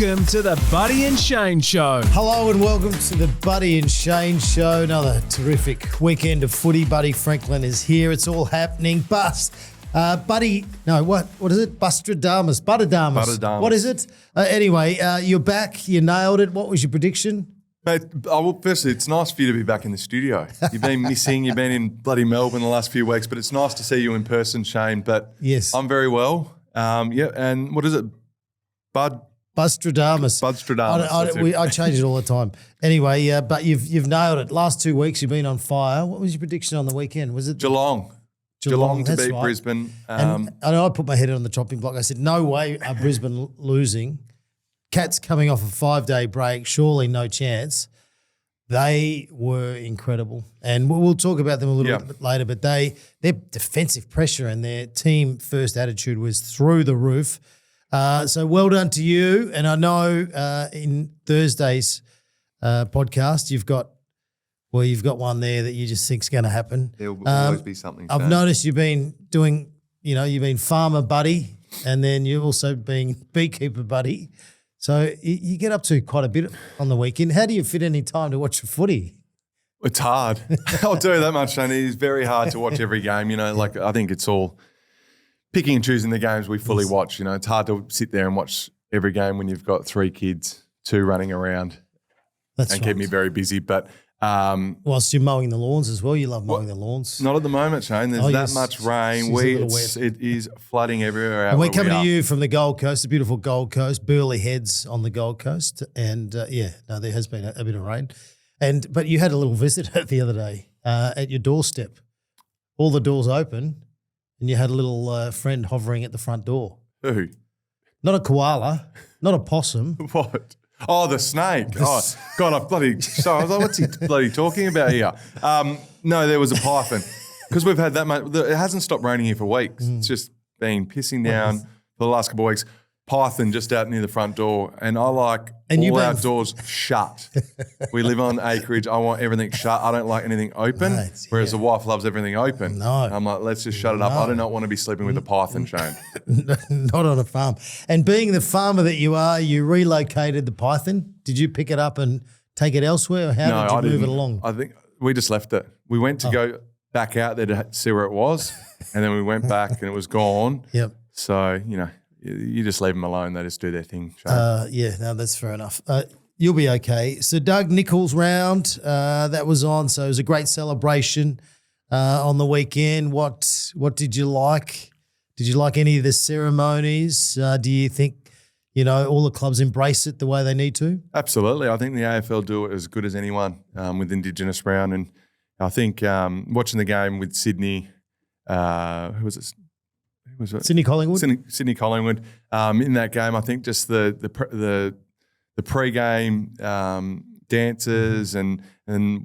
Welcome to the Buddy and Shane Show. Hello and welcome to the Buddy and Shane Show. Another terrific weekend of footy. Buddy Franklin is here. It's all happening. What is it? Bustradamus. Buttadamus. What is it? Anyway, you're back. You nailed it. What was your prediction? Mate, firstly, it's nice for you to be back in the studio. You've been missing. You've been in bloody Melbourne the last few weeks, but it's nice to see you in person, Shane. But yes, I'm very well. And what is it? Bustradamus. I change it all the time. Anyway, but you've nailed it. Last 2 weeks you've been on fire. What was your prediction on the weekend? Was it Geelong to beat right. Brisbane. And I know I put my head on the chopping block. I said, no way are Brisbane losing. Cats coming off a 5-day break, surely no chance. They were incredible. And we'll talk about them a little bit later, but their defensive pressure and their team first attitude was through the roof. So well done to you. And I know in Thursday's podcast you've got one there that you just think's going to happen. There will always be something. I've noticed you've been doing, you've been farmer buddy and then you've also been beekeeper buddy. So you get up to quite a bit on the weekend. How do you fit any time to watch the footy? It's hard. I'll tell you that much, Shane. It's very hard to watch every game. I think it's all picking and choosing the games we fully watch. It's hard to sit there and watch every game when you've got 3 kids, 2 running around. Keep me very busy. But whilst you're mowing the lawns as well, you love mowing the lawns. Not at the moment, Shane. There's that much rain. It is flooding everywhere. And we're coming to you from the Gold Coast, the beautiful Gold Coast, Burleigh Heads on the Gold Coast. And there has been a bit of rain. But you had a little visitor the other day at your doorstep. All the doors open. And you had a little friend hovering at the front door. Who? Not a koala, not a possum. What? Oh, the snake. God, I bloody... So I was like, what's he bloody talking about here? No, there was a python. Because we've had that much... It hasn't stopped raining here for weeks. It's just been pissing down for the last couple of weeks. Python just out near the front door. And I like all our doors shut. We live on acreage. I want everything shut. I don't like anything open, whereas the wife loves everything open. No. I'm like, let's just shut it up. I do not want to be sleeping with a python, Shane. Not on a farm. And being the farmer that you are, you relocated the python. Did you pick it up and take it elsewhere, or how did you move it along? I think we just left it. We went to go back out there to see where it was, and then we went back and it was gone. Yep. So, you just leave them alone. They just do their thing. That's fair enough. You'll be okay. So Doug Nicholls Round, that was on. So it was a great celebration on the weekend. What did you like? Did you like any of the ceremonies? Do you think, all the clubs embrace it the way they need to? Absolutely. I think the AFL do it as good as anyone with Indigenous Round. And I think watching the game with Sydney, who was it? Sydney Collingwood. Sydney Collingwood. In that game, I think just the pre-game dances and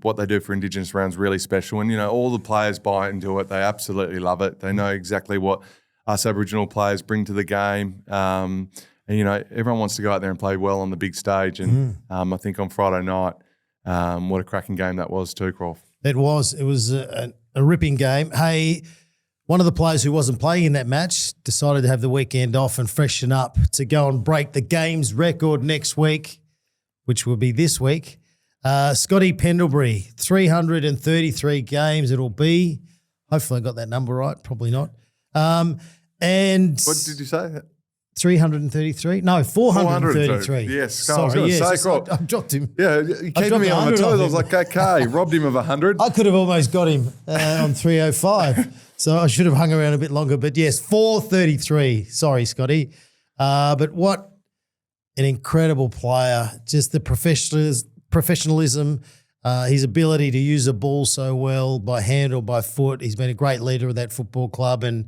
what they do for Indigenous Rounds really special. And all the players buy into it. They absolutely love it. They know exactly what us Aboriginal players bring to the game. And everyone wants to go out there and play well on the big stage. And I think on Friday night, what a cracking game that was too, Crawf. It was. It was a ripping game. Hey. One of the players who wasn't playing in that match decided to have the weekend off and freshen up to go and break the games record next week, which will be this week. Scotty Pendlebury, 333 games it'll be. Hopefully I got that number right. Probably not. And what did you say? 333? No, 433. Yes. Sorry, I dropped him. Yeah, you keeping me on my toes. I was like, okay, robbed him of 100. I could have almost got him on 305. So I should have hung around a bit longer. But yes, 433. Sorry, Scotty. But what an incredible player. Just the professionalism, his ability to use the ball so well by hand or by foot. He's been a great leader of that football club, and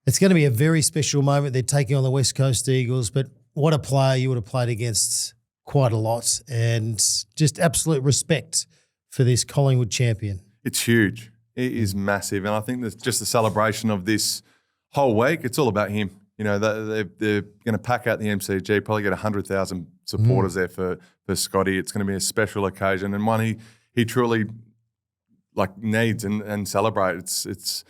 it's going to be a very special moment. They're taking on the West Coast Eagles, but what a player you would have played against quite a lot, and just absolute respect for this Collingwood champion. It's huge. It is massive, and I think that's just the celebration of this whole week. It's all about him. They're going to pack out the MCG, probably get 100,000 supporters there for Scotty. It's going to be a special occasion and one he truly needs and celebrates. It's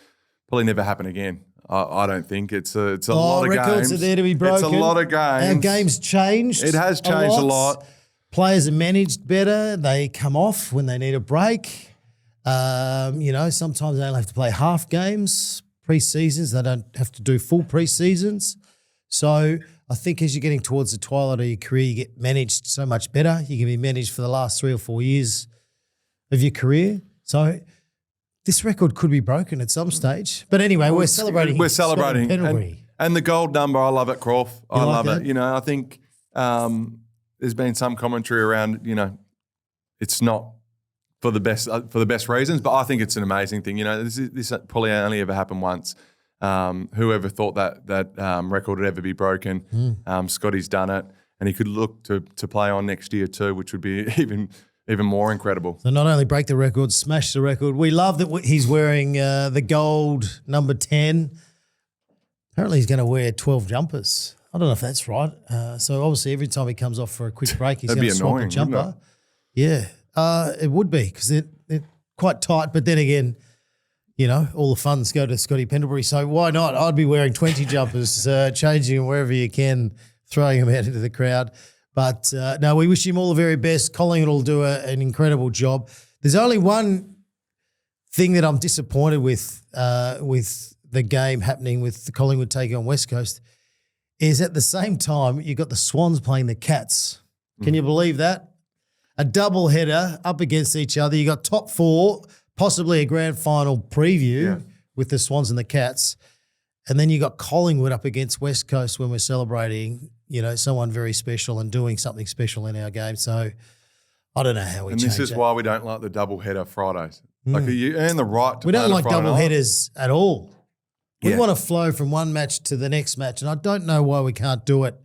probably never happen again. I don't think it's a lot of records games. are there to be broken. It's a lot of games. Our game's changed. It has changed a lot. Players are managed better. They come off when they need a break. Sometimes they only have to play half games, pre-seasons. They don't have to do full pre-seasons. So I think as you're getting towards the twilight of your career, you get managed so much better. You can be managed for the last 3 or 4 years of your career. So this record could be broken at some stage. But anyway, we're celebrating. We're celebrating. Pendlebury. And the gold number, I love it, Crawf. I like love it? it. You know, I think there's been some commentary around, it's not for the best reasons, but I think it's an amazing thing. You know, this probably only ever happened once. Whoever thought that record would ever be broken? Scotty's done it, and he could look to play on next year too, which would be even more incredible. So not only break the record, smash the record. We love that he's wearing the gold number 10. Apparently he's going to wear 12 jumpers. I don't know if that's right. So obviously every time he comes off for a quick break, he's going to swap a jumper. Yeah, it would be because they're quite tight. But then again, all the funds go to Scotty Pendlebury. So why not? I'd be wearing 20 jumpers, changing them wherever you can, throwing them out into the crowd. But no, we wish him all the very best. Collingwood will do an incredible job. There's only one thing that I'm disappointed with the game happening with the Collingwood taking on West Coast is at the same time you've got the Swans playing the Cats. Can you believe that? A double header up against each other. You got top 4, possibly a grand final preview with the Swans and the Cats. And then you got Collingwood up against West Coast when we're celebrating, someone very special and doing something special in our game. So I don't know how we change And this is that. why we don't like the double header Fridays. Like you earn the right to We play don't on a like Friday double night. headers at all. We Yeah. want to flow from one match to the next match, and I don't know why we can't do it.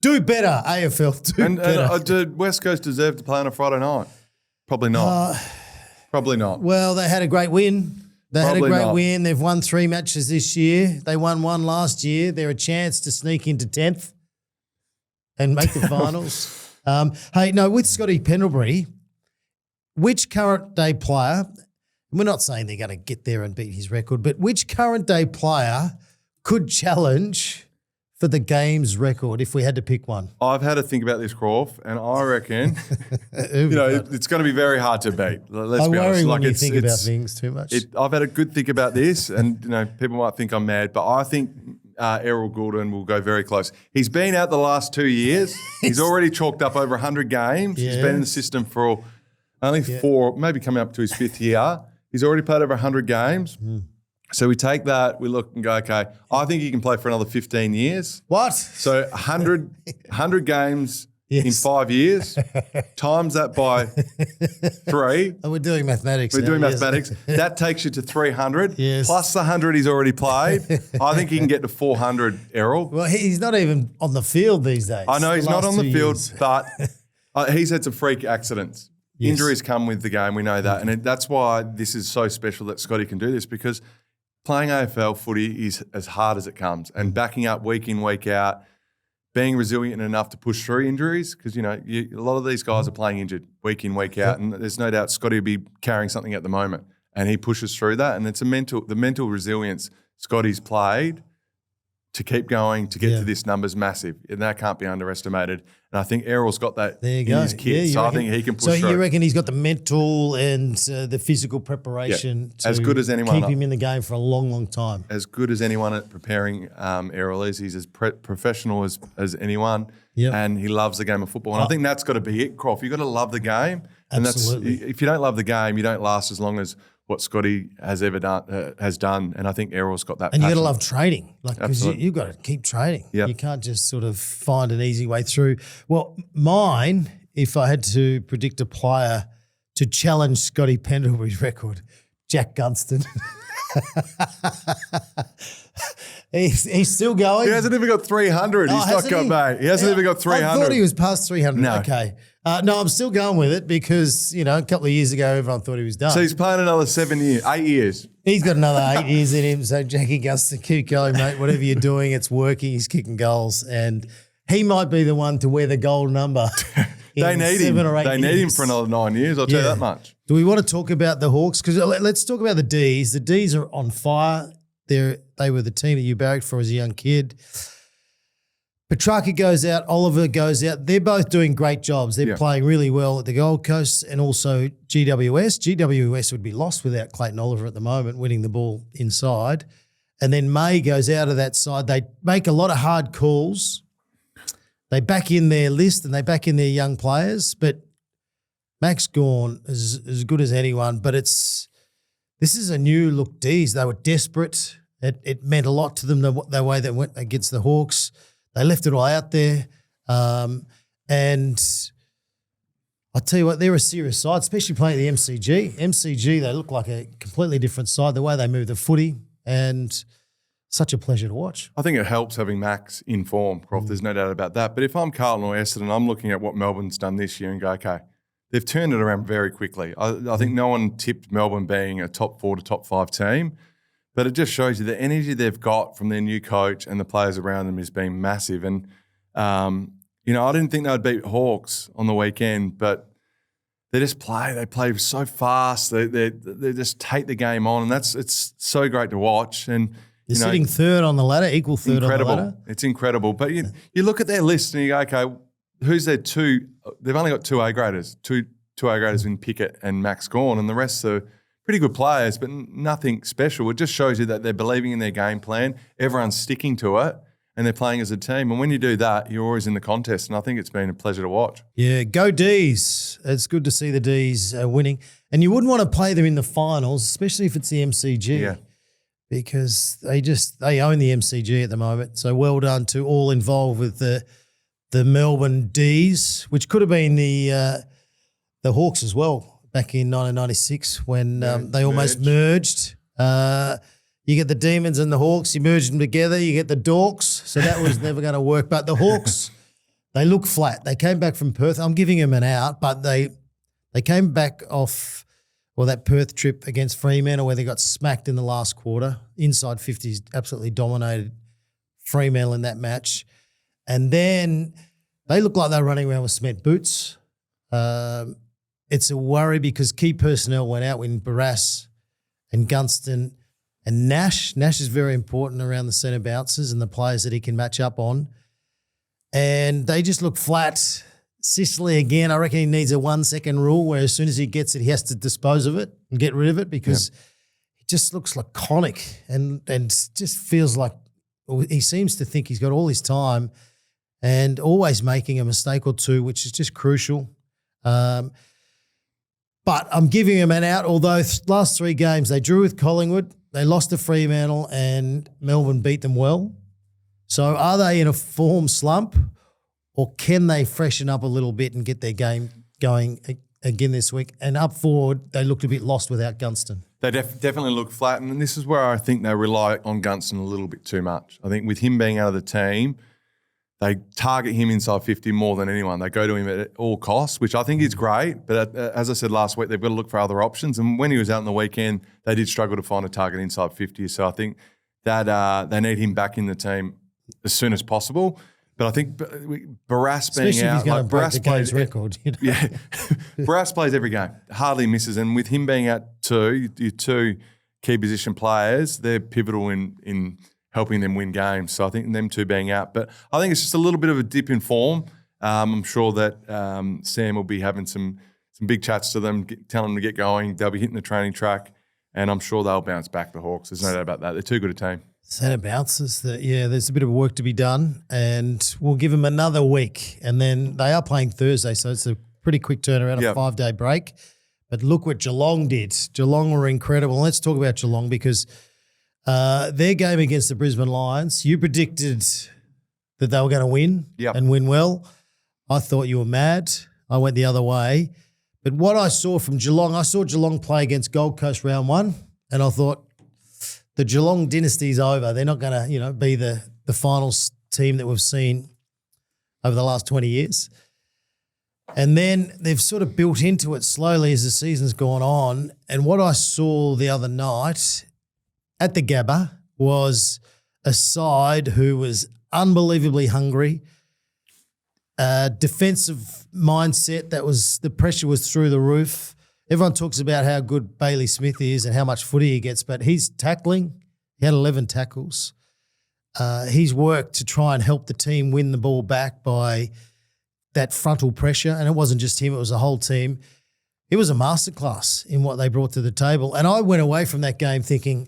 Do better, AFL. Do better. Did West Coast deserve to play on a Friday night? Probably not. Probably not. Well, they had a great win. Probably not. Win. They've won 3 matches this year. They won 1 last year. They're a chance to sneak into 10th and make the finals. With Scotty Pendlebury, which current day player, we're not saying they're going to get there and beat his record, but which current day player could challenge for the game's record if we had to pick one? I've had to think about this, Crawf, and I reckon it's going to be very hard to beat. Let's be honest. I worry when you think about things too much. I've had a good think about this, and people might think I'm mad, but I think Errol Goulden will go very close. He's been out the last 2 years. He's already chalked up over 100 games. Yeah. He's been in the system for only 4, maybe coming up to his 5th year. He's already played over 100 games. So we take that, we look and go, okay, I think he can play for another 15 years. What? So 100 games in 5 years, times that by 3. Oh, we're doing mathematics. We're now, doing yes. mathematics. That takes you to 300. Yes. Plus the 100 he's already played. I think he can get to 400, Errol. Well, he's not even on the field these days. I know he's not on the field, years. but he's had some freak accidents. Yes. Injuries come with the game, we know that. And that's why this is so special that Scotty can do this, because playing AFL footy is as hard as it comes, and backing up week in, week out, being resilient enough to push through injuries, because, a lot of these guys are playing injured week in, week out, and there's no doubt Scotty will be carrying something at the moment, and he pushes through that, and it's the mental resilience Scotty's played to keep going, to get to this number's massive, and that can't be underestimated. And I think Errol's got that in his kit, so I think he can push through. So you reckon he's got the mental and the physical preparation to as good as anyone. keep him in the game for a long, long time? As good as anyone at preparing Errol is. He's as professional as anyone, and he loves the game of football. And I think that's got to be it, Crawf. You've got to love the game. Absolutely. And if you don't love the game, you don't last as long as what Scotty has ever done. And I think Errol's got that. And you got to passion. love trading, because you've got to keep trading. Yep. You can't just sort of find an easy way through. Well, mine, if I had to predict a player to challenge Scotty Pendlebury's record, Jack Gunston. He's still going. He hasn't even got 300. He's not got, mate. He hasn't even got 300. I thought he was past 300. No. Okay. No, I'm still going with it because, a couple of years ago, everyone thought he was done. So he's playing another 8 years. He's got another 8 years in him. So Jackie Gunston, keep going, mate. Whatever you're doing, it's working. He's kicking goals. And he might be the one to wear the gold number. They need him. 7 or 8 They years. need him for another 9 years. I'll tell you that much. Do we want to talk about the Hawks? Because let's talk about the Dees. The Dees are on fire. They they were the team that you barracked for as a young kid. Petrarca goes out, Oliver goes out. They're both doing great jobs. They're playing really well at the Gold Coast and also GWS. GWS would be lost without Clayton Oliver at the moment, winning the ball inside. And then May goes out of that side. They make a lot of hard calls. They back in their list and they back in their young players. But Max Gawn is as good as anyone. But this is a new look Dees. They were desperate. It meant a lot to them the way they went against the Hawks. They left it all out there. And I'll tell you what, they're a serious side, especially playing the MCG. MCG, they look like a completely different side, the way they move the footy, and such a pleasure to watch. I think it helps having Max in form, Crawf. There's no doubt about that. But if I'm Carlton or Essendon, I'm looking at what Melbourne's done this year and go, okay, they've turned it around very quickly. I think no one tipped Melbourne being a top 4 to top 5 team. But it just shows you the energy they've got from their new coach and the players around them has been massive. And, I didn't think they would beat Hawks on the weekend, but they just play. They play so fast. They just take the game on, and it's so great to watch. And They're sitting third on the ladder, equal third on the ladder. It's incredible. But you look at their list and you go, okay, who's their two? They've only got two A-graders, two A-graders in Pickett and Max Gawn, and the rest are pretty good players, but nothing special. It just shows you that they're believing in their game plan. Everyone's sticking to it, and they're playing as a team. And when you do that, you're always in the contest, and I think it's been a pleasure to watch. Yeah, go Dees. It's good to see the Dees winning. And you wouldn't want to play them in the finals, especially if it's the MCG, because they own the MCG at the moment. So well done to all involved with the Melbourne Dees, which could have been the Hawks as well. Back in 1996 when they almost merged. You get the Demons and the Hawks, you merge them together, you get the Dorks. So that was never going to work. But the Hawks, they look flat. They came back from Perth. I'm giving them an out, but they came back off that Perth trip against Fremantle where they got smacked in the last quarter. Inside 50s absolutely dominated Fremantle in that match. And then they look like they're running around with cement boots. It's a worry because key personnel went out when Barras and Gunston and Nash. Nash is very important around the centre bouncers and the players that he can match up on. And they just look flat. Sicily, again, I reckon he needs a 1-second rule where as soon as he gets it, he has to dispose of it and get rid of it because he just looks laconic and just feels like he seems to think he's got all his time and always making a mistake or two, which is just crucial. But I'm giving him an out, although last 3 games they drew with Collingwood, they lost to Fremantle and Melbourne beat them well. So are they in a form slump or can they freshen up a little bit and get their game going again this week? And up forward, they looked a bit lost without Gunston. They definitely look flat, and this is where I think they rely on Gunston a little bit too much. I think with him being out of the team, they target him inside 50 more than anyone. They go to him at all costs, which I think is great. But as I said last week, they've got to look for other options. And when he was out on the weekend, they did struggle to find a target inside 50. So I think that they need him back in the team as soon as possible. But I think Barras being out, like Barras plays record. Yeah, Barras plays every game, hardly misses. And with him being out too, your 2 key position players, they're pivotal in helping them win games. So I think them 2 being out. But I think it's just a little bit of a dip in form. I'm sure that Sam will be having some big chats to them, telling them to get going. They'll be hitting the training track, and I'm sure they'll bounce back, the Hawks. There's no doubt about that. They're too good a team. Centre bounces, there's a bit of work to be done, and we'll give them another week. And then they are playing Thursday, so it's a pretty quick turnaround, a 5-day break. But look what Geelong did. Geelong were incredible. Let's talk about Geelong because their game against the Brisbane Lions, you predicted that they were going to win and win well. I thought you were mad. I went the other way. But what I saw from Geelong, I saw Geelong play against Gold Coast round 1, and I thought the Geelong dynasty's over. They're not going to, be the finals team that we've seen over the last 20 years. And then they've sort of built into it slowly as the season's gone on. And what I saw the other night at the Gabba was a side who was unbelievably hungry, defensive mindset the pressure was through the roof. Everyone talks about how good Bailey Smith is and how much footy he gets, but he's tackling, He had 11 tackles. He's worked to try and help the team win the ball back by that frontal pressure, and it wasn't just him, it was the whole team. It was a masterclass in what they brought to the table. And I went away from that game thinking,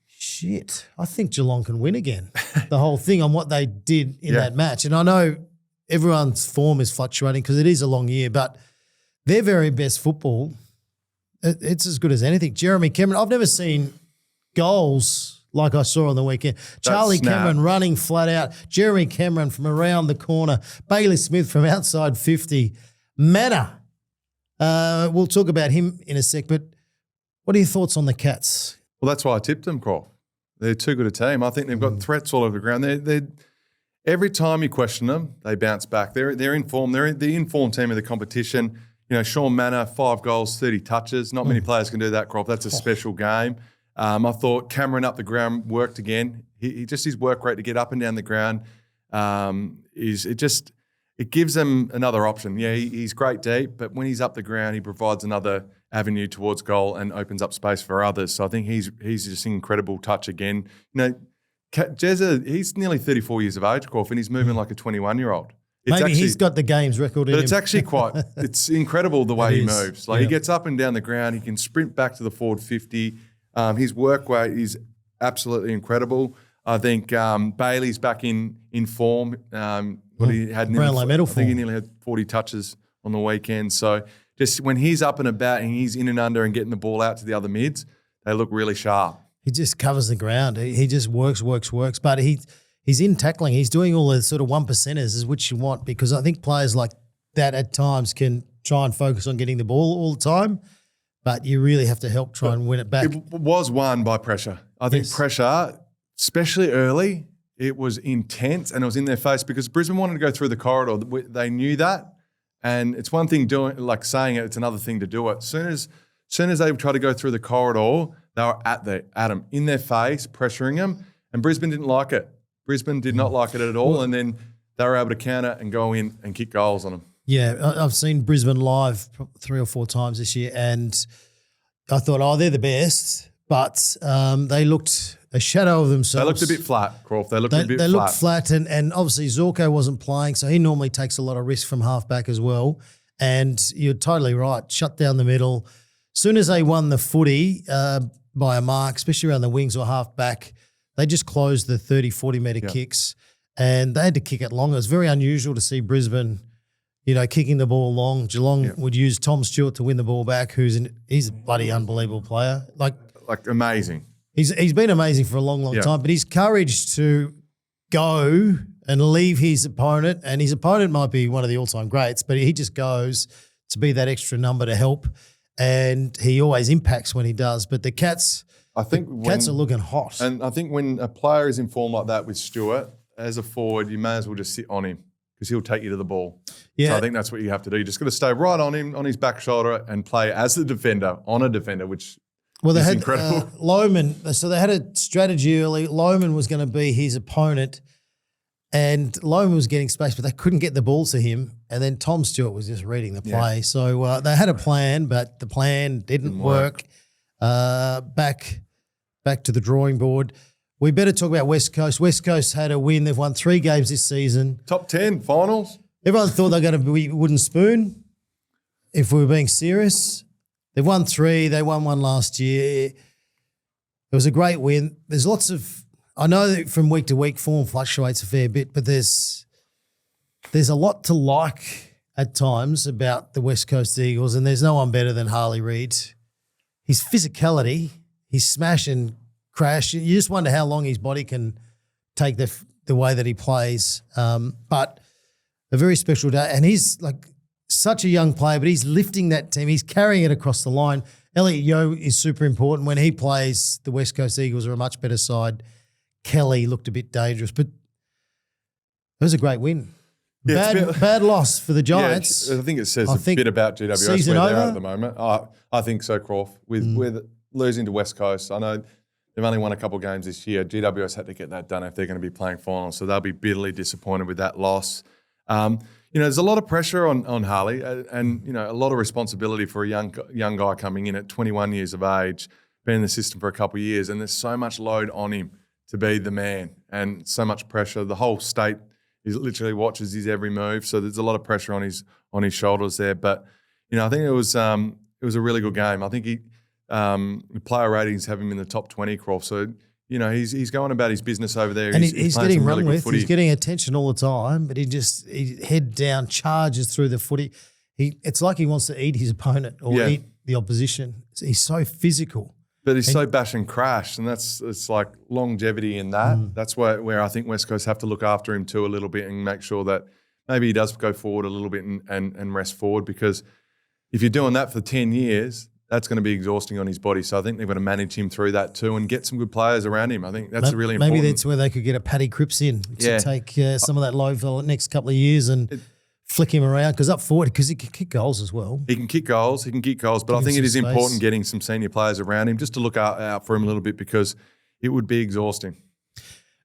shit, I think Geelong can win again. The whole thing on what they did in that match. And I know everyone's form is fluctuating because it is a long year, but their very best football, it's as good as anything. Jeremy Cameron, I've never seen goals like I saw on the weekend. Charlie Cameron running flat out. Jeremy Cameron from around the corner. Bailey Smith from outside 50. Manna. We'll talk about him in a sec, but what are your thoughts on the Cats? Well, that's why I tipped them, Crawf. They're too good a team. I think they've got threats all over the ground. They're every time you question them, they bounce back. They're in form. They're the in-form team of the competition. You know, Sean Manna, 5 goals, 30 touches. Not many players can do that, Crawf. That's a special game. I thought Cameron up the ground worked again. His work rate to get up and down the ground it gives them another option. Yeah, he's great deep, but when he's up the ground, he provides another avenue towards goal and opens up space for others. So I think he's just an incredible touch again. You know, Jezza, he's nearly 34 years of age, Crawf, and he's moving like a 21-year-old. Maybe he's got the game's record in him. But it's actually it's incredible the way he moves. Like he gets up and down the ground. He can sprint back to the forward 50. His work rate is absolutely incredible. I think Bailey's back in form. He had Brownlow medal I think he nearly had 40 touches on the weekend. So just when he's up and about and he's in and under and getting the ball out to the other mids, they look really sharp. He just covers the ground. He just works. But he's in tackling. He's doing all the sort of 1%ers, is which you want, because I think players like that at times can try and focus on getting the ball all the time, but you really have to help try and win it back. It was won by pressure. I think pressure, especially early, it was intense and it was in their face because Brisbane wanted to go through the corridor. They knew that. And it's one thing saying it, it's another thing to do it. As soon as they tried to go through the corridor, they were at them, in their face, pressuring them. And Brisbane didn't like it. Brisbane did not like it at all. And then they were able to counter and go in and kick goals on them. Yeah, I've seen Brisbane live 3 or 4 times this year, and I thought, they're the best. But they looked a shadow of themselves. They looked a bit flat, Crawf. They looked flat, and obviously Zorko wasn't playing, so he normally takes a lot of risk from halfback as well. And you're totally right. Shut down the middle. As soon as they won the footy by a mark, especially around the wings or halfback, they just closed the 30, 40-metre kicks, and they had to kick it long. It was very unusual to see Brisbane, kicking the ball long. Geelong would use Tom Stewart to win the ball back, he's a bloody unbelievable player. Like amazing. He's been amazing for a long, long time, but his courage to go and leave his opponent, and his opponent might be one of the all-time greats, but he just goes to be that extra number to help, and he always impacts when he does. But the Cats, Cats are looking hot. And I think when a player is in form like that with Stewart, as a forward, you may as well just sit on him because he'll take you to the ball. Yeah. So I think that's what you have to do. You just got to stay right on him, on his back shoulder, and play as the defender, on a defender, which they had incredible. Lohman. So they had a strategy early. Lohman was going to be his opponent, and Lohman was getting space, but they couldn't get the ball to him. And then Tom Stewart was just reading the play. So they had a plan, but the plan didn't work. Back to the drawing board. We better talk about West Coast. West Coast had a win. They've won 3 games this season. Top 10 finals. Everyone thought they were going to be wooden spoon, if we were being serious. They've won 3. They won 1 last year. It was a great win. There's lots of – I know that from week to week form fluctuates a fair bit, but there's a lot to like at times about the West Coast Eagles, and there's no one better than Harley Reid. His physicality, his smash and crash, you just wonder how long his body can take the way that he plays. But a very special day, and he's like – such a young player, but he's lifting that team. He's carrying it across the line. Elliot Yeo is super important. When he plays, the West Coast Eagles are a much better side. Kelly looked a bit dangerous, but it was a great win. Yeah, bad loss for the Giants. I think it says a bit about GWS where they're at the moment. I think so, Crawf. With losing to West Coast, I know they've only won a couple of games this year. GWS had to get that done if they're going to be playing finals, so they'll be bitterly disappointed with that loss. There's a lot of pressure on Harley and a lot of responsibility for a young guy coming in at 21 years of age. been in the system for a couple of years, and there's so much load on him to be the man and so much pressure. The whole state literally watches his every move, so there's a lot of pressure on his shoulders there. But I think it was a really good game. I think the player ratings have him in the top 20, Crawf. So he's going about his business over there. And he's getting run really with. He's getting attention all the time, but he head down charges through the footy. It's like he wants to eat his opponent or eat the opposition. He's so physical. But he's so bash and crash, and it's like longevity in that. That's where I think West Coast have to look after him too a little bit and make sure that maybe he does go forward a little bit and rest forward, because if you're doing that for 10 years, that's going to be exhausting on his body. So I think they've got to manage him through that too and get some good players around him. I think that's really important. Maybe that's where they could get a Paddy Cripps in to take some of that load for the next couple of years and flick him around, because up forward, because he can kick goals as well. He can kick goals, but I think it is important getting some senior players around him just to look out for him a little bit, because it would be exhausting.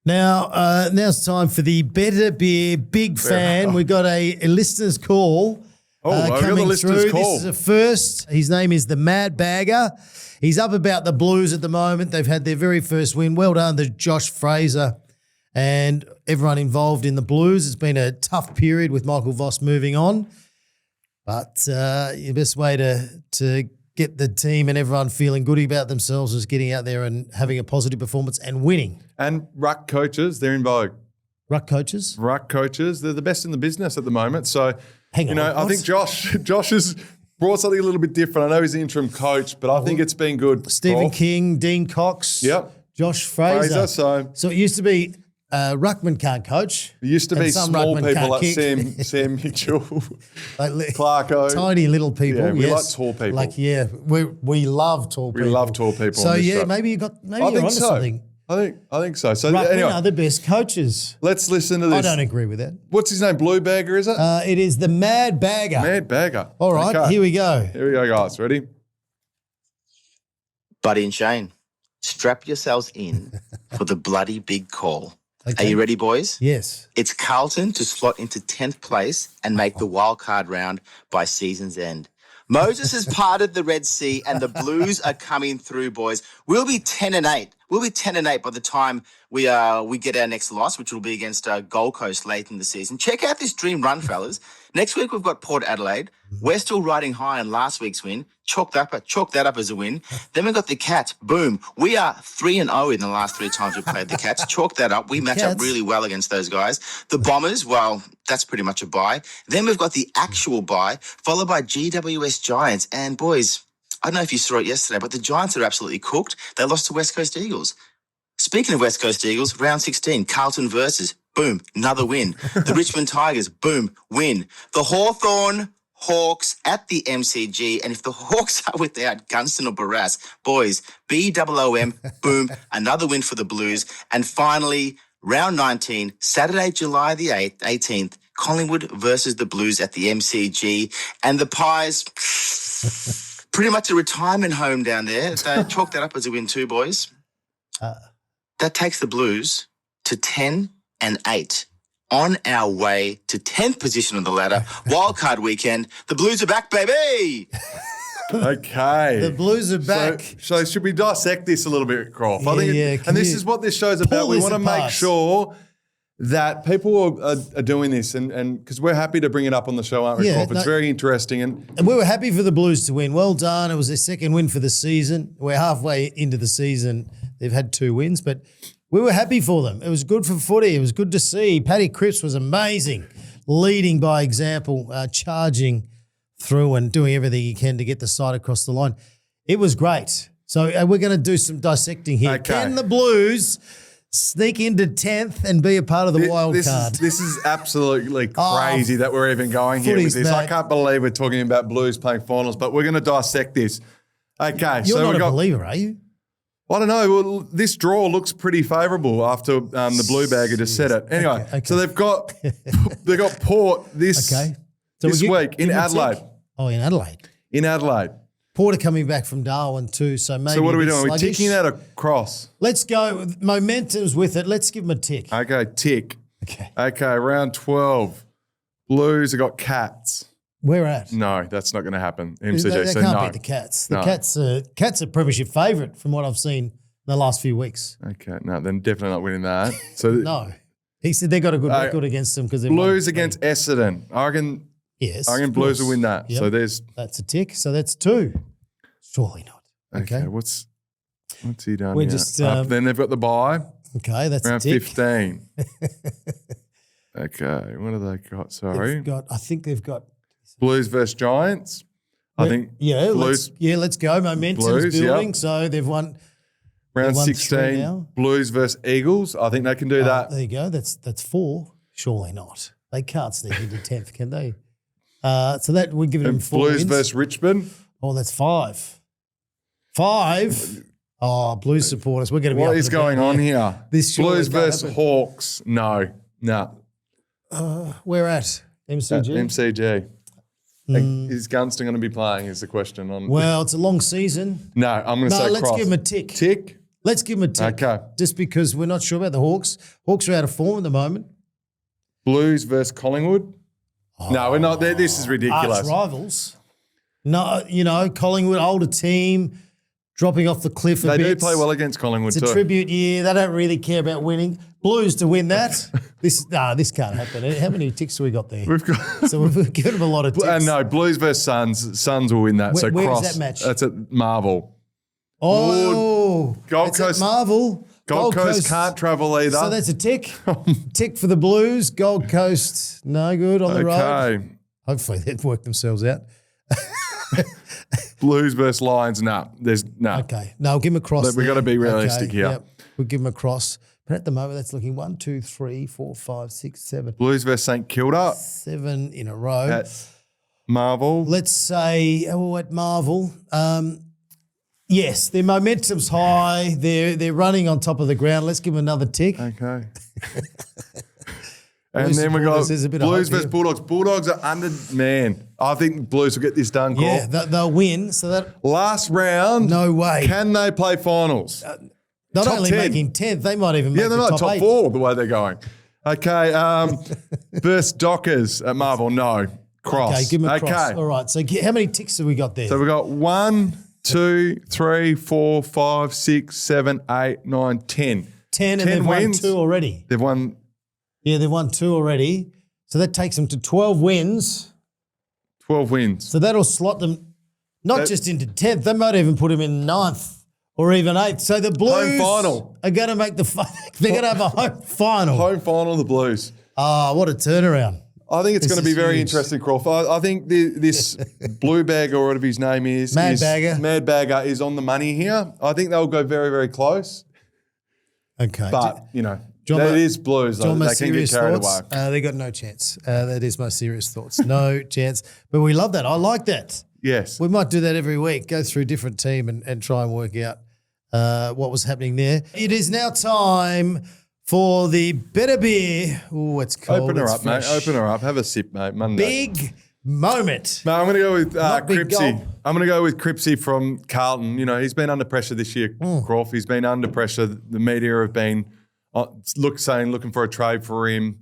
Now it's time for the Better Beer Big Fan. We've got a listener's call. I've got the listener's call. This is a first. His name is the Mad Bagger. He's up about the Blues at the moment. They've had their very first win. Well done to Josh Fraser and everyone involved in the Blues. It's been a tough period with Michael Voss moving on. But the best way to get the team and everyone feeling good about themselves is getting out there and having a positive performance and winning. And ruck coaches, they're in vogue. Ruck coaches? Ruck coaches, they're the best in the business at the moment. So, hang on, I think Josh has brought something a little bit different. I know he's the interim coach, but I think it's been good. Stephen King, Dean Cox, Josh Fraser. So it used to be ruckman can't coach. It used to be small people like Sam Mitchell, like Clarko. Tiny little people. Yeah, we like tall people. We love tall people. We love tall people. So maybe you're onto something. I think so. So ruckmen anyway, are the best coaches. Let's listen to this. I don't agree with that. What's his name? Blue Bagger, is it? It is the Mad Bagger. Mad Bagger. All right, Here we go. Here we go, guys. Ready? Buddy and Shane, strap yourselves in for the bloody big call. Okay. Are you ready, boys? Yes. It's Carlton to slot into 10th place and make the wild card round by season's end. Moses has parted the Red Sea and the Blues are coming through, boys. We'll be 10-8. We'll be 10-8 by the time we get our next loss, which will be against Gold Coast late in the season. Check out this dream run, fellas. Next week we've got Port Adelaide. We're still riding high on last week's win. Chalk that up as a win. Then we've got the Cats. Boom. We are 3-0 in the last 3 times we've played the Cats. Chalk that up. We match up really well against those guys. The Bombers, well, that's pretty much a bye. Then we've got the actual bye, followed by GWS Giants. And boys, I don't know if you saw it yesterday, but the Giants are absolutely cooked. They lost to West Coast Eagles. Speaking of West Coast Eagles, round 16, Carlton versus, boom, another win. The Richmond Tigers, boom, win. The Hawthorn Hawks at the MCG, and if the Hawks are without Gunston or Barras, boys, BOOM, boom, another win for the Blues. And finally, round 19, Saturday, July the 18th, Collingwood versus the Blues at the MCG, and the Pies... pretty much a retirement home down there. So chalk that up as a win too, boys. That takes the Blues to 10-8. On our way to 10th position on the ladder. Wildcard weekend. The Blues are back, baby. Okay. The Blues are back. So should we dissect this a little bit, Crawf? And this is what this show's about. We want to make sure that people are doing this, and because we're happy to bring it up on the show, aren't we, Crawf? It's very interesting. And we were happy for the Blues to win. Well done. It was their second win for the season. We're halfway into the season. They've had 2 wins, but we were happy for them. It was good for footy. It was good to see. Paddy Cripps was amazing, leading by example, charging through and doing everything he can to get the side across the line. It was great. So we're going to do some dissecting here. Okay. Can the Blues sneak into 10th and be a part of the wild card? This is absolutely crazy that we're even going here with this. I can't believe we're talking about Blues playing finals, but we're going to dissect this. Okay. You're not a believer, are you? I don't know. Well, this draw looks pretty favourable after the Blue Bagger just said it. Anyway, okay. So they've got Port this week in Adelaide. Oh, in Adelaide. In Adelaide. Port are coming back from Darwin too, so maybe. So what are we doing? Are we ticking that across? Let's go. Momentum's with it. Let's give them a tick. Okay, tick. Okay, round 12. Blues have got Cats. Where at? No, that's not going to happen. They MCG, so can't no. beat the Cats. No. The Cats are premiership favourite from what I've seen in the last few weeks. Okay, no, then definitely not winning that. So No. He said they got a good record against them because they Blues against Essendon. I reckon Blues will win that. Yep. So that's a tick. So that's 2. Surely not. okay. What's he done? We're here? just, then they've got the bye. Okay, that's Round a tick. 15. Okay, what have they got? Sorry. I think they've got Blues versus Giants. I think Blues. Let's go. Momentum's Blues, building. yep. So they've won. Round won 3 16, now. Blues versus Eagles. I think they can do that. There you go. That's 4. Surely not. They can't sneak into 10th, can they? So that we're giving them 4 Blues wins. versus Richmond. Oh, that's 5. 5. Oh, Blues supporters. We're going to be. What up is in the going bed on here. here? This surely Blues can't versus happen. Hawks. No. Where at? MCG? MCG. Is Gunston going to be playing is the question. Well, it's a long season. No, I'm going to say let's Cross. give him a tick. Tick? Let's give him a tick. Okay. Just because we're not sure about the Hawks. Hawks are out of form at the moment. Blues versus Collingwood. No, we're not. This is ridiculous. Arch rivals. No, Collingwood, older team, dropping off the cliff a They bit. do play well against Collingwood It's too. a tribute year. They don't really care about winning. Blues to win that. This can't happen. How many ticks have we got there? We've got. So we've given them a lot of ticks. No, Blues versus Suns. Suns will win that. So Where Cross. is that match? That's at Marvel. Oh, Gold it's at Coast- Marvel. Gold Coast can't travel either. So that's a tick. Tick for the Blues. Gold Coast, no good on the road. Okay. Hopefully they'd work themselves out. Blues versus Lions. No, there's no. Okay. No, give them a cross. We've got to be realistic here. Yep. We'll give them a cross. But at the moment, that's looking 1, 2, 3, 4, 5, 6, 7. Blues versus St Kilda 7 in a row. at Marvel. Let's say, at Marvel, yes, their momentum's high. They're running on top of the ground. Let's give them another tick. Okay. Blues And then we got supporters, there's a bit of Blues hope versus here. Bulldogs. Bulldogs are man. I think Blues will get this done. Yeah, Cole. they'll win. So that Last round. no way. Can they play finals? Not top only 10. making 10th, they might even make Yeah, they're the not top 8. 4 the way they're going. Okay. Versus Dockers at Marvel. No. Cross. Okay, give them a cross. Okay. All right. So how many ticks have we got there? So we've got 1, 2, 3, 4, 5, 6, 7, 8, 9, 10. 10 and 10 they've wins. won 2 already. They've won Yeah, they've won 2 already. So that takes them to 12 wins. 12 wins. So that'll slot them not just into 10th, they might even put them in 9th or even 8th. So the Blues Home final. are going to make they're going to have a home final. Home final of the Blues. What a turnaround. I think it's This going to be is very huge. interesting, Crawf. I think this Blue Bagger or whatever his name is, Mad Bagger is on the money here. I think they'll go very, very close. Okay. But, Do you want it my- is Blues. Do you want my They can get serious carried thoughts? away. They got no chance. That is my serious thoughts. No chance. But we love that. I like that. Yes. We might do that every week, go through a different team and try and work out what was happening there. It is now time for the better beer. Oh, it's cold. Open her it's up, fresh. mate. Open her up. Have a sip, mate. Monday. Big moment. No, I'm going to go with Not big Cripsy. gulp. I'm going to go with Cripsy from Carlton. He's been under pressure this year, Hmm. Crawf. He's been under pressure. The media have been looking for a trade for him.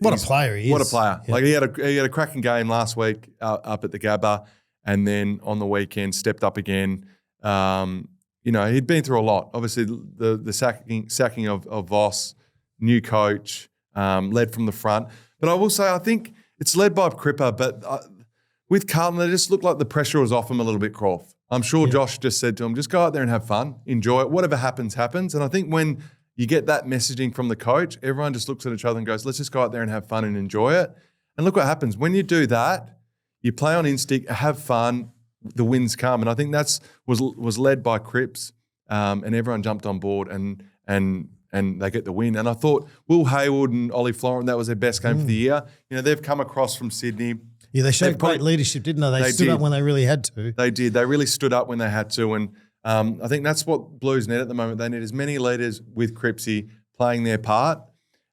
What a player he is. What a player! Yeah. Like he had a cracking game last week up at the Gabba, and then on the weekend stepped up again. He'd been through a lot. Obviously, the sacking of Voss, new coach, led from the front. But I will say, I think it's led by Cripper. But with Carlton, they just looked like the pressure was off him a little bit. Crawf. I'm sure Josh just said to him, just go out there and have fun, enjoy it. Whatever happens, happens. And I think when you get that messaging from the coach, everyone just looks at each other and goes, let's just go out there and have fun and enjoy it. And look what happens. When you do that, you play on instinct, have fun, the wins come. And I think was led by Cripps, and everyone jumped on board and they get the win. And I thought Will Hayward and Ollie Florent, that was their best game for the year. They've come across from Sydney. Yeah, they showed They've great got- leadership, didn't they? They stood did. up when they really had to. They did. They really stood up when they had to. And I think that's what Blues need at the moment. They need as many leaders with Cripsy playing their part.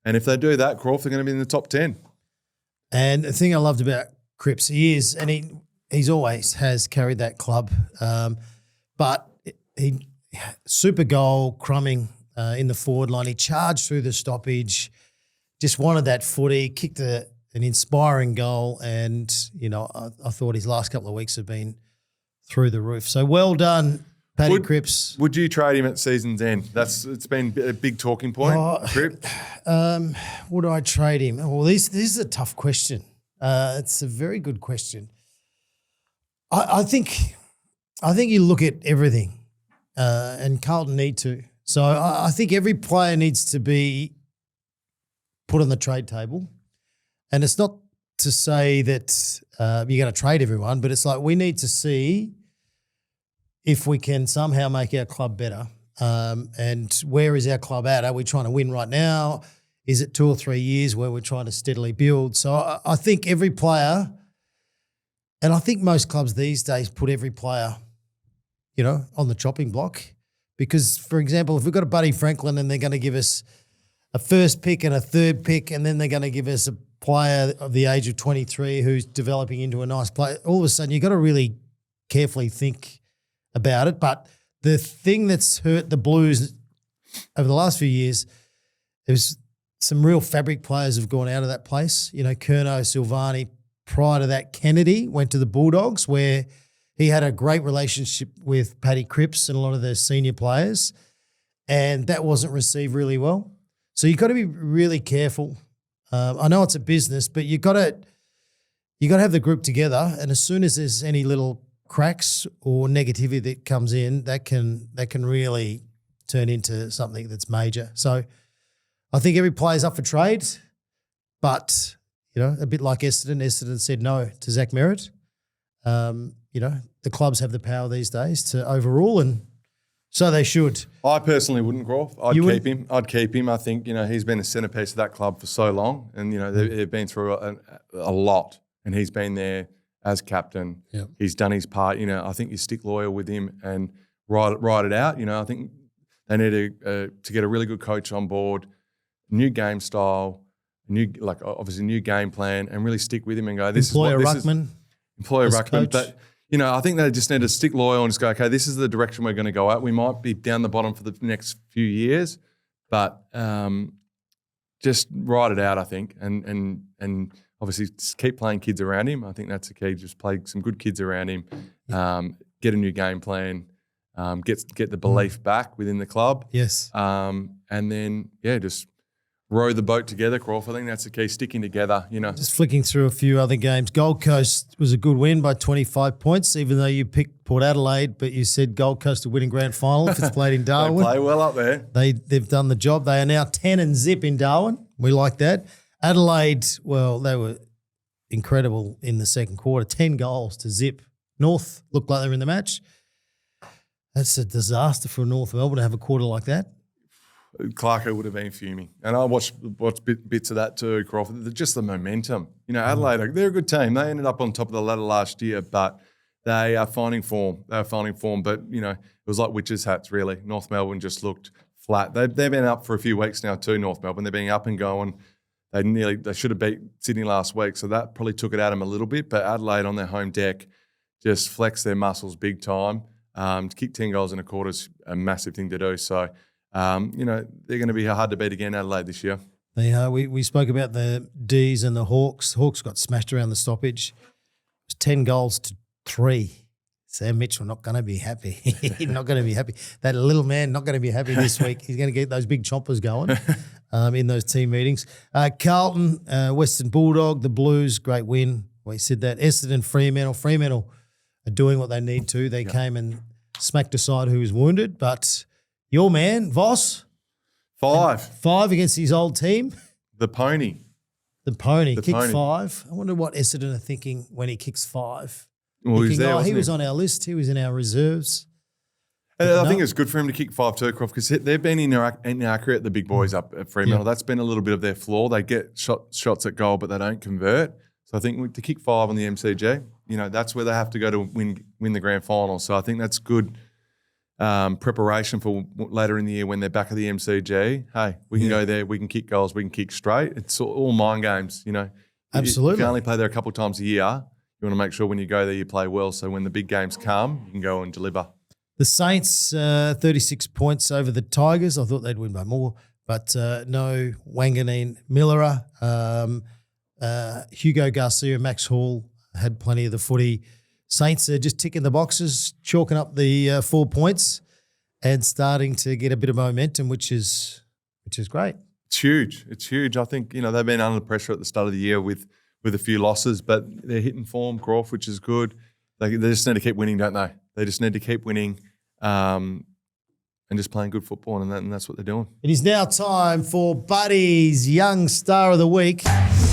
And if they do that, Crawf, they're going to be in the top 10. And the thing I loved about Cripps, he's always has carried that club. But he super goal, crumbing in the forward line. He charged through the stoppage, just wanted that footy, kicked an inspiring goal, and I thought his last couple of weeks have been through the roof. So well done, Paddy Cripps. Would you trade him at season's end? It's been a big talking point. Cripps. Would I trade him? Well, this is a tough question. It's a very good question. I think you look at everything, and Carlton need to. So I think every player needs to be put on the trade table. And it's not to say that you're going to trade everyone, but it's like we need to see if we can somehow make our club better. And where is our club at? Are we trying to win right now? Is it 2 or 3 years where we're trying to steadily build? So I think every player, and I think most clubs these days put every player, on the chopping block. Because, for example, if we've got a Buddy Franklin and they're going to give us a first pick and a third pick, and then they're going to give us a player of the age of 23 who's developing into a nice player, all of a sudden you've got to really carefully think about it. But the thing that's hurt the Blues over the last few years, there's some real fabric players have gone out of that place. Curnow, Silvani. Prior to that, Kennedy went to the Bulldogs, where he had a great relationship with Paddy Cripps and a lot of their senior players, and that wasn't received really well. So you've got to be really careful. I know it's a business, but you got to have the group together. And as soon as there's any little cracks or negativity that comes in, that can really turn into something that's major. So I think every player's up for trade, but a bit like Essendon. Essendon said no to Zach Merritt. The clubs have the power these days to overrule, and so they should. I personally wouldn't, Crawf. I'd keep him. I think, he's been a centrepiece of that club for so long, and, they've been through a lot, and he's been there as captain. Yep. He's done his part. I think you stick loyal with him and ride it out. I think they need to get a really good coach on board, new game style, obviously new game plan, and really stick with him and go, Employer Ruckman. But I think they just need to stick loyal and just go, okay, this is the direction we're going to go at. We might be down the bottom for the next few years, but just ride it out, I think, and obviously just keep playing kids around him. I think that's the key. Just play some good kids around him, get a new game plan, get the belief back within the club. Yes. And then, just row the boat together, Crawf. I think that's the key, sticking together, Just flicking through a few other games. Gold Coast was a good win by 25 points, even though you picked Port Adelaide, but you said Gold Coast to winning grand final if it's played in Darwin. They play well up there. They've done the job. They are now 10-0 in Darwin. We like that. Adelaide, well, they were incredible in the second quarter. 10 goals to zip. North looked like they were in the match. That's a disaster for North Melbourne to have a quarter like that. Clarko would have been fuming. And I watched bits of that too, Crawford. Just the momentum. Adelaide, they're a good team. They ended up on top of the ladder last year, but they are finding form. But, it was like witches' hats, really. North Melbourne just looked flat. They've been up for a few weeks now too, North Melbourne. They're being up and going. They should have beat Sydney last week, so that probably took it out of them a little bit. But Adelaide on their home deck just flexed their muscles big time. To kick 10 goals in a quarter is a massive thing to do. So, they're going to be hard to beat again, Adelaide, this year. They are. We spoke about the Dees and the Hawks. Hawks got smashed around the stoppage. It was 10 goals to 3. Sam Mitchell not going to be happy. Not going to be happy. That little man not going to be happy this week. He's going to get those big chompers going in those team meetings. Carlton, Western Bulldog, the Blues, great win. We said that. Essendon, Fremantle are doing what they need to. They came and smacked aside who was wounded, but your man, Voss. 5 against his old team. The Pony. Kicked 5. I wonder what Essendon are thinking when he kicks 5. Well, he was on our list. He was in our reserves. I think it's good for him to kick 5 too, Crawf, because they've been inaccurate, the big boys up at Fremantle. That's been a little bit of their flaw. They get shots at goal, but they don't convert. So I think to kick 5 on the MCG, that's where they have to go to win the grand final. So I think that's good preparation for later in the year when they're back at the MCG. Hey, we can go there, we can kick goals, we can kick straight. It's all mind games, Absolutely. You can only play there a couple of times a year. You want to make sure when you go there you play well, so when the big games come, you can go and deliver. The Saints, 36 points over the Tigers. I thought they'd win by more, but no Wanganeen Millera. Hugo Garcia, Max Hall had plenty of the footy. Saints are just ticking the boxes, chalking up the 4 points and starting to get a bit of momentum, which is great. It's huge. It's huge. I think, they've been under pressure at the start of the year with a few losses, but they're hitting form, Crawf, which is good. They just need to keep winning, don't they? They just need to keep winning and just playing good football, and that's what they're doing. It is now time for Buddy's Young Star of the Week.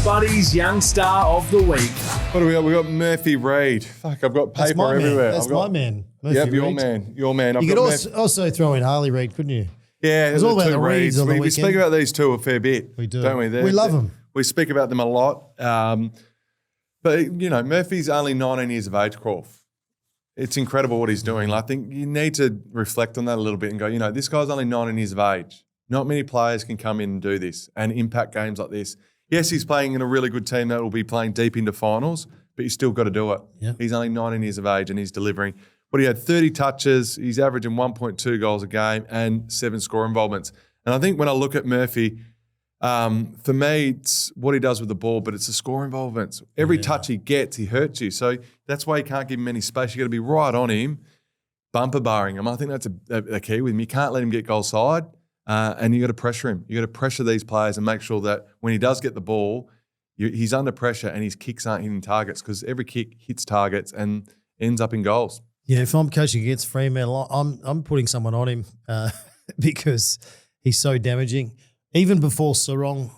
Buddy's Young Star of the Week. What do we got? We got Murphy Reid. Fuck, I've got paper everywhere. That's my man. Murphy Yep, your Reid. man. Your man. You could also throw in Harley Reid, couldn't you? Yeah, It was all about the Reids on the we weekend. speak about these two a fair bit. We do. Don't we? We love them. We speak about them a lot. But, Murphy's only 19 years of age, Crawf. It's incredible what he's doing. I think you need to reflect on that a little bit and go, this guy's only 19 years of age. Not many players can come in and do this and impact games like this. Yes, he's playing in a really good team that will be playing deep into finals, but you still got to do it. Yeah. He's only 19 years of age and he's delivering. But he had 30 touches. He's averaging 1.2 goals a game and 7 score involvements. And I think when I look at Murphy, for me, it's what he does with the ball, but it's the score involvements. Every touch he gets, he hurts you. So that's why you can't give him any space. You got to be right on him, bumper barring him. I think that's a key with him. You can't let him get goal side, and you got to pressure him. You got to pressure these players and make sure that when he does get the ball, he's under pressure and his kicks aren't hitting targets, because every kick hits targets and ends up in goals. Yeah, if I'm coaching against Fremantle, I'm putting someone on him because he's so damaging. Even before Sarong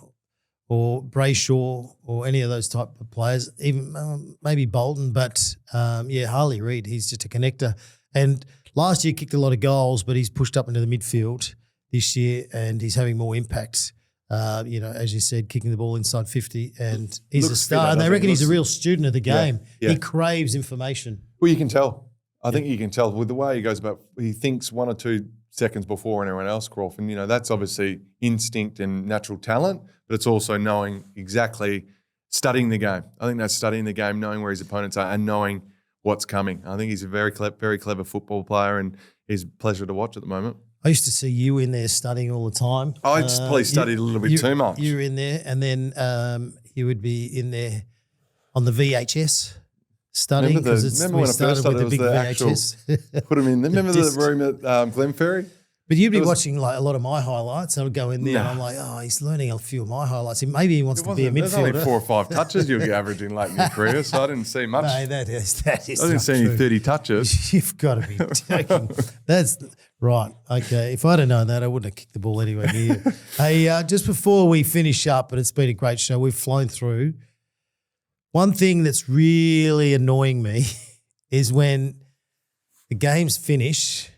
or Brayshaw or any of those type of players, even maybe Bolton, but Harley Reid, he's just a connector. And last year kicked a lot of goals, but he's pushed up into the midfield this year and he's having more impact. As you said, kicking the ball inside 50, and he's a star. And they reckon he's a real student of the game. Yeah. He craves information. Well, you can tell. I think you can tell with the way he goes about. He thinks 1 or 2 seconds before anyone else, Crawf. And, that's obviously instinct and natural talent, but it's also knowing exactly, studying the game. I think that's studying the game, knowing where his opponents are and knowing what's coming. I think he's a very clever football player, and he's a pleasure to watch at the moment. I used to see you in there studying all the time. I just probably studied a little bit too much. You were in there, and then you would be in there on the VHS studying, because remember when I first started, with the big VHS. Put them in. Remember the room at Glenferrie? But you'd be watching like a lot of my highlights. I would go in there and I'm like, he's learning a few of my highlights. Maybe he wants to be a midfielder. There's only 4 or 5 touches you'll be averaging late in your career, so I didn't see much. No, that is I didn't see any 30 touches. You've got to be joking. That's right. Okay. If I'd have known that, I wouldn't have kicked the ball anywhere near you. Hey, just before we finish up, and it's been a great show, we've flown through. One thing that's really annoying me is when the games finish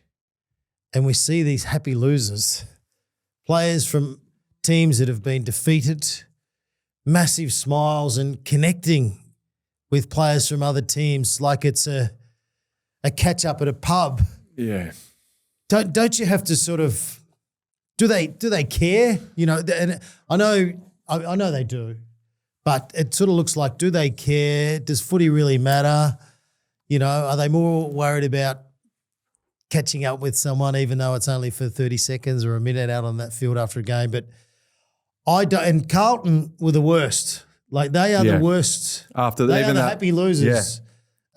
and we see these happy losers, players from teams that have been defeated, massive smiles and connecting with players from other teams like it's a catch-up at a pub. Yeah. Don't you have to sort of – do they care? And I know they do. But it sort of looks like, do they care? Does footy really matter? Are they more worried about catching up with someone, even though it's only for 30 seconds or a minute out on that field after a game? But I don't. And Carlton were the worst. Like, they are the worst. They are the happy losers.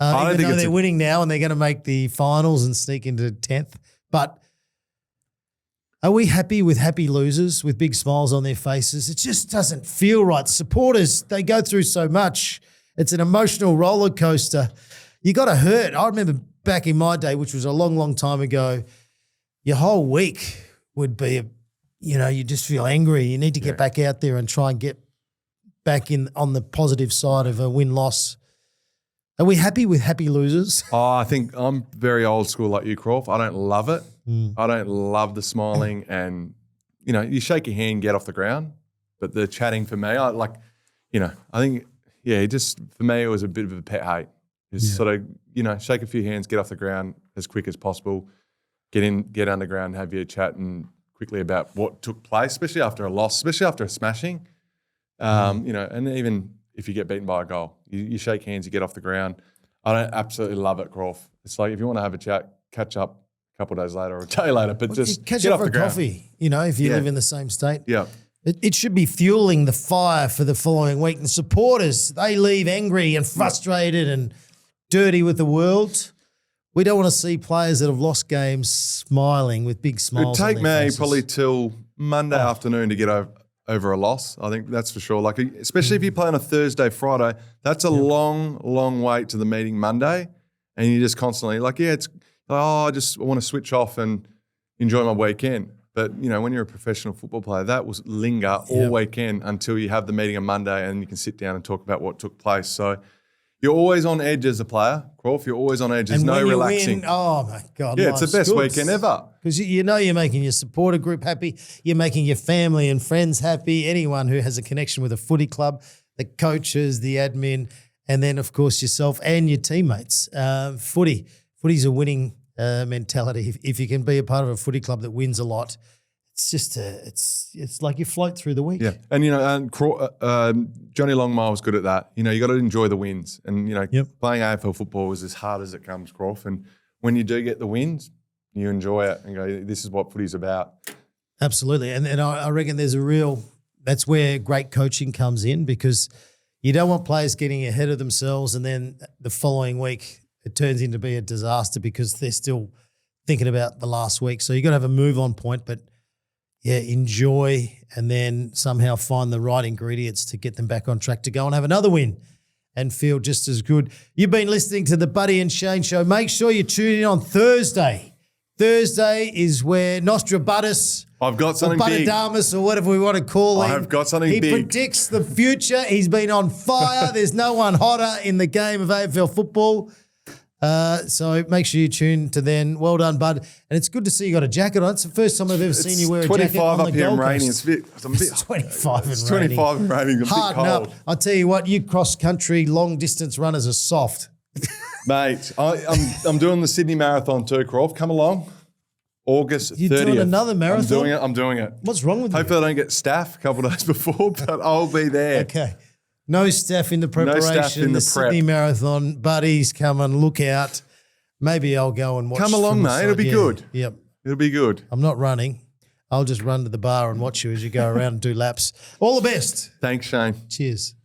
Yeah. Even though they're winning now and they're going to make the finals and sneak into 10th. But are we happy with happy losers with big smiles on their faces? It just doesn't feel right. Supporters, they go through so much. It's an emotional roller coaster. You got to hurt. I remember back in my day, which was a long, long time ago, your whole week would be, you just feel angry. You need to get back out there and try and get back in on the positive side of a win-loss. Are we happy with happy losers? Oh, I think I'm very old school like you, Crawf. I don't love it. I don't love the smiling and, you shake your hand, get off the ground. But the chatting for me, I think, just for me it was a bit of a pet hate. Just sort of, shake a few hands, get off the ground as quick as possible, get underground, have your chat and quickly about what took place, especially after a loss, especially after a smashing. And even if you get beaten by a goal, you shake hands, you get off the ground. I don't absolutely love it, Crawf. It's like if you want to have a chat, catch up a couple of days later or a day later, but just catch get up off for the a ground. coffee, if you live in the same state. Yeah. It should be fueling the fire for the following week. The supporters, they leave angry and frustrated and dirty with the world. We don't want to see players that have lost games smiling with big smiles. It'd take on their me faces. probably till Monday afternoon to get over a loss. I think that's for sure. Like, especially if you play on a Thursday, Friday, that's a long, long wait to the meeting Monday, and you just constantly like, it's I want to switch off and enjoy my weekend. But when you're a professional football player, that will linger all weekend until you have the meeting on Monday, and you can sit down and talk about what took place. So you're always on edge as a player, Crawf. You're always on edge. There's no relaxing. Oh my God! Yeah, it's the best weekend ever. Because you're making your supporter group happy. You're making your family and friends happy. Anyone who has a connection with a footy club, the coaches, the admin, and then of course yourself and your teammates. Footy's a winning mentality. If you can be a part of a footy club that wins a lot, it's just it's like you float through the week. Yeah, and Johnny Longmire was good at that. You got to enjoy the wins, and playing AFL football is as hard as it comes, Crawf. And when you do get the wins, you enjoy it and go, "This is what footy's about." Absolutely, and I reckon that's where great coaching comes in, because you don't want players getting ahead of themselves and then the following week it turns into be a disaster because they're still thinking about the last week. So you got to have a move on point, but enjoy and then somehow find the right ingredients to get them back on track to go and have another win and feel just as good. You've been listening to the Buddy and Shane Show. Make sure you tune in on Thursday. Thursday is where Nostradamus, I've got something big. Buttadamus, or whatever we want to call him. I've got something big. He big. predicts the future. He's been on fire. There's no one hotter in the game of AFL football. So make sure you tune to then. Well done, Bud. And it's good to see you got a jacket on. It's the first time I've ever seen you wear a jacket on the 25 up here Gold and raining. Coast. It's 25 and it's raining. 25 and raining. It's a bit Harden cold. up. I'll tell you what, you cross-country, long-distance runners are soft. Mate, I'm doing the Sydney Marathon too, Crawf. Come along. August 30th. You're doing another marathon? I'm doing it. What's wrong with you? Hopefully I don't get staph a couple of days before, but I'll be there. Okay. No staff in the preparation. No staff in the prep. Sydney Marathon. Buddies, come and look out. Maybe I'll go and watch. Come along, from the mate. side. It'll be good. Yep. It'll be good. I'm not running. I'll just run to the bar and watch you as you go around and do laps. All the best. Thanks, Shane. Cheers.